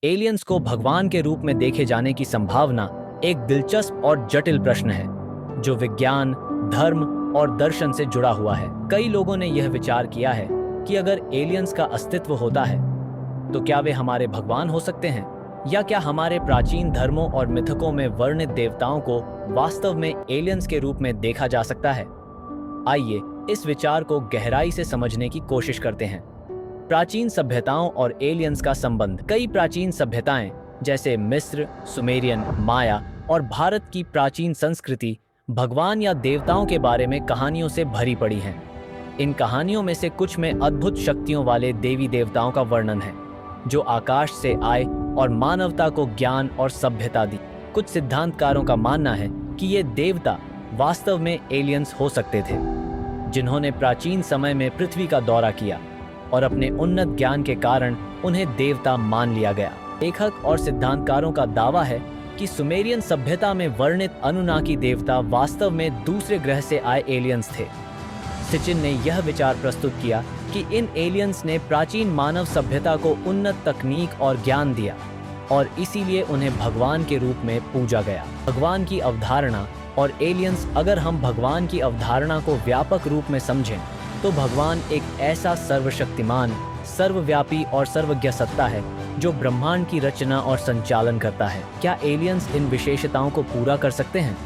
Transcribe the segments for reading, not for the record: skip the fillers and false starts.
Aliens को भगवान के रूप में देखे जाने की संभावना एक दिलचस्प और जटिल प्रश्न है जो विज्ञान, धर्म और दर्शन से जुड़ा हुआ है। कई लोगों ने यह विचार किया है कि अगर एलियंस का अस्तित्व होता है तो क्या वे हमारे भगवान हो सकते हैं, या क्या हमारे प्राचीन धर्मों और मिथकों में वर्णित देवताओं को वास्तव में एलियंस के रूप में देखा जा सकता है। आइए इस विचार को गहराई से समझने की कोशिश करते हैं। प्राचीन सभ्यताओं और एलियंस का संबंध। कई प्राचीन सभ्यताएं जैसे मिस्र, सुमेरियन, माया और भारत की प्राचीन संस्कृति भगवान या देवताओं के बारे में कहानियों से भरी पड़ी हैं। इन कहानियों में से कुछ में अद्भुत शक्तियों वाले देवी देवताओं का वर्णन है जो आकाश से आए और मानवता को ज्ञान और सभ्यता दी। कुछ सिद्धांतकारों का मानना है कि ये देवता वास्तव में एलियंस हो सकते थे जिन्होंने प्राचीन समय में पृथ्वी का दौरा किया और अपने उन्नत ज्ञान के कारण उन्हें देवता मान लिया गया। लेखक और सिद्धांतकारों का दावा है कि सुमेरियन सभ्यता में वर्णित अनुनाकी देवता वास्तव में दूसरे ग्रह से आए एलियंस थे। सिचिन ने यह विचार प्रस्तुत किया कि इन एलियंस ने प्राचीन मानव सभ्यता को उन्नत तकनीक और ज्ञान दिया और इसीलिए उन्हें भगवान के रूप में पूजा गया। भगवान की अवधारणा और एलियंस। अगर हम भगवान की अवधारणा को व्यापक रूप में समझें तो भगवान एक ऐसा सर्वशक्तिमान, सर्वव्यापी और सर्वज्ञ सत्ता है जो ब्रह्मांड की रचना और संचालन करता है। क्या एलियंस इन विशेषताओं को पूरा कर सकते हैं?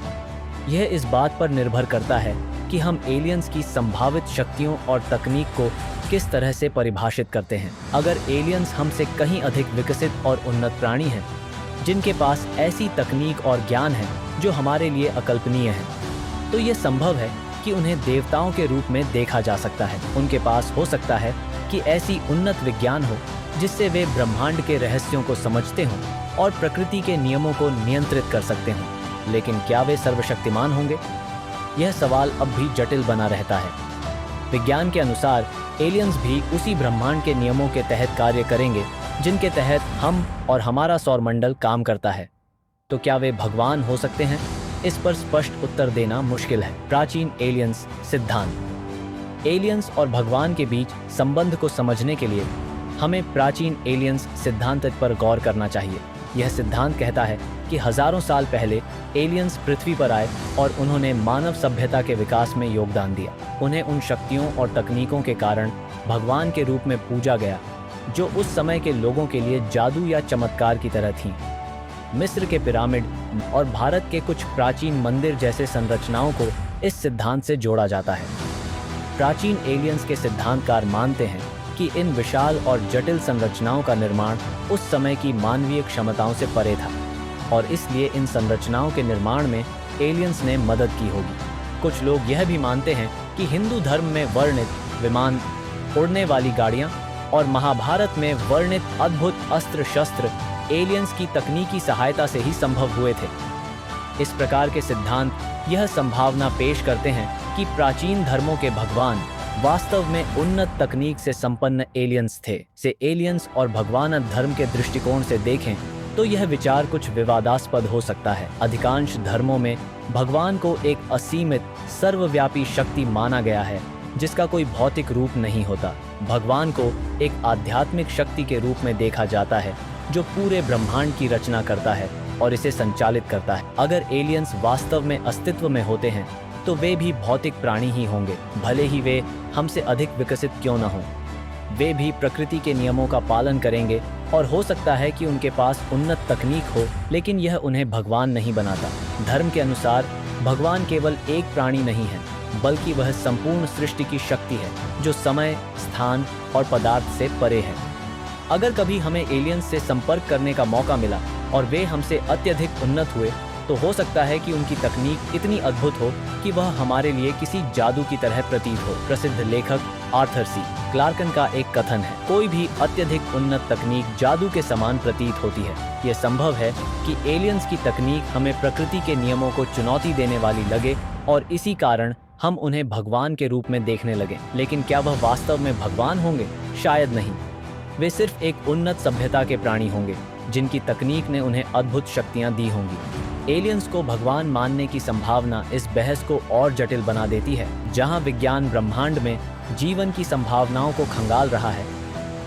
यह इस बात पर निर्भर करता है कि हम एलियंस की संभावित शक्तियों और तकनीक को किस तरह से परिभाषित करते हैं। अगर एलियंस हमसे कहीं अधिक विकसित और उन्नत प्राणी हैं जिनके पास ऐसी तकनीक और ज्ञान है जो हमारे लिए अकल्पनीय है, तो ये संभव है कि उन्हें देवताओं के रूप में देखा जा सकता है। उनके पास हो सकता है कि ऐसी उन्नत विज्ञान हो जिससे वे ब्रह्मांड के रहस्यों को समझते हों और प्रकृति के नियमों को नियंत्रित कर सकते हों। लेकिन क्या वे सर्वशक्तिमान होंगे? यह सवाल अब भी जटिल बना रहता है। विज्ञान के अनुसार एलियंस भी उसी ब्रह्मांड के नियमों के तहत कार्य करेंगे जिनके तहत हम और हमारा सौरमंडल काम करता है। तो क्या वे भगवान हो सकते हैं? इस पर स्पष्ट उत्तर देना मुश्किल है। प्राचीन एलियंस सिद्धांत। एलियंस और भगवान के बीच संबंध को समझने के लिए हमें प्राचीन एलियंस सिद्धांत पर गौर करना चाहिए। यह सिद्धांत कहता है कि हजारों साल पहले एलियंस पृथ्वी पर आए और उन्होंने मानव सभ्यता के विकास में योगदान दिया। उन्हें उन शक्तियों और तकनीकों के कारण भगवान के रूप में पूजा गया जो उस समय के लोगों के लिए जादू या चमत्कार की तरह थीं। मिस्र के पिरामिड और भारत के कुछ प्राचीन मंदिर जैसे संरचनाओं को इस सिद्धांत से जोड़ा जाता है। प्राचीन एलियंस के सिद्धांतकार मानते हैं कि इन विशाल और जटिल संरचनाओं का निर्माण उस समय की मानवीय क्षमताओं से परे था और इसलिए इन संरचनाओं के निर्माण में एलियंस ने मदद की होगी। कुछ लोग यह भी मानते हैं कि हिंदू धर्म में वर्णित विमान, उड़ने वाली गाड़ियां और महाभारत में वर्णित अद्भुत अस्त्र शस्त्र एलियंस की तकनीकी सहायता से ही संभव हुए थे। इस प्रकार के सिद्धांत यह संभावना पेश करते हैं कि प्राचीन धर्मों के भगवान वास्तव में उन्नत तकनीक से संपन्न एलियंस थे। से एलियंस और भगवान धर्म के दृष्टिकोण से देखें तो यह विचार कुछ विवादास्पद हो सकता है। अधिकांश धर्मों में भगवान को एक असीमित, सर्वव्यापी शक्ति माना गया है जिसका कोई भौतिक रूप नहीं होता। भगवान को एक आध्यात्मिक शक्ति के रूप में देखा जाता है जो पूरे ब्रह्मांड की रचना करता है और इसे संचालित करता है। अगर एलियंस वास्तव में अस्तित्व में होते हैं तो वे भी भौतिक प्राणी ही होंगे, भले ही वे हमसे अधिक विकसित क्यों न हों। वे भी प्रकृति के नियमों का पालन करेंगे और हो सकता है कि उनके पास उन्नत तकनीक हो, लेकिन यह उन्हें भगवान नहीं बनाता। धर्म के अनुसार भगवान केवल एक प्राणी नहीं है, बल्कि वह संपूर्ण सृष्टि की शक्ति है जो समय, स्थान और पदार्थ से परे है। अगर कभी हमें एलियंस से संपर्क करने का मौका मिला और वे हमसे अत्यधिक उन्नत हुए तो हो सकता है कि उनकी तकनीक इतनी अद्भुत हो कि वह हमारे लिए किसी जादू की तरह प्रतीत हो। प्रसिद्ध लेखक आर्थर सी क्लार्कन का एक कथन है, कोई भी अत्यधिक उन्नत तकनीक जादू के समान प्रतीत होती है। यह संभव है कि एलियंस की तकनीक हमें प्रकृति के नियमों को चुनौती देने वाली लगे और इसी कारण हम उन्हें भगवान के रूप में देखने लगे। लेकिन क्या वह वास्तव में भगवान होंगे? शायद नहीं। वे सिर्फ एक उन्नत सभ्यता के प्राणी होंगे जिनकी तकनीक ने उन्हें अद्भुत शक्तियां दी होंगी। एलियंस को भगवान मानने की संभावना इस बहस को और जटिल बना देती है। जहां विज्ञान ब्रह्मांड में जीवन की संभावनाओं को खंगाल रहा है,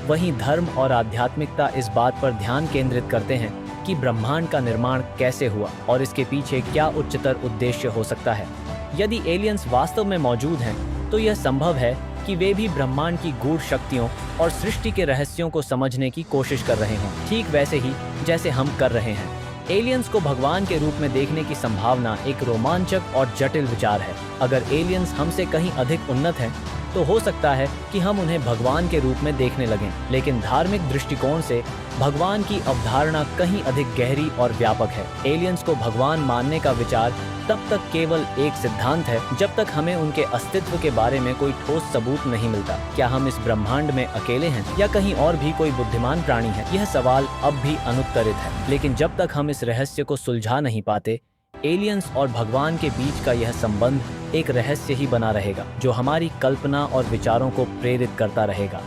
वहीं धर्म और आध्यात्मिकता इस बात पर ध्यान केंद्रित करते हैं कि ब्रह्मांड का निर्माण कैसे हुआ और इसके पीछे क्या उच्चतर उद्देश्य हो सकता है। यदि एलियंस वास्तव में मौजूद हैं, तो यह संभव है कि वे भी ब्रह्मांड की गूढ़ शक्तियों और सृष्टि के रहस्यों को समझने की कोशिश कर रहे हों, ठीक वैसे ही जैसे हम कर रहे हैं। एलियंस को भगवान के रूप में देखने की संभावना एक रोमांचक और जटिल विचार है। अगर एलियंस हमसे कहीं अधिक उन्नत हैं, तो हो सकता है कि हम उन्हें भगवान के रूप में देखने लगें, लेकिन धार्मिक दृष्टिकोण से भगवान की अवधारणा कहीं अधिक गहरी और व्यापक है। एलियंस को भगवान मानने का विचार तब तक केवल एक सिद्धांत है जब तक हमें उनके अस्तित्व के बारे में कोई ठोस सबूत नहीं मिलता। क्या हम इस ब्रह्मांड में अकेले हैं या कहीं और भी कोई बुद्धिमान प्राणी है? यह सवाल अब भी अनुत्तरित है, लेकिन जब तक हम इस रहस्य को सुलझा नहीं पाते, एलियंस और भगवान के बीच का यह संबंध एक रहस्य ही बना रहेगा, जो हमारी कल्पना और विचारों को प्रेरित करता रहेगा।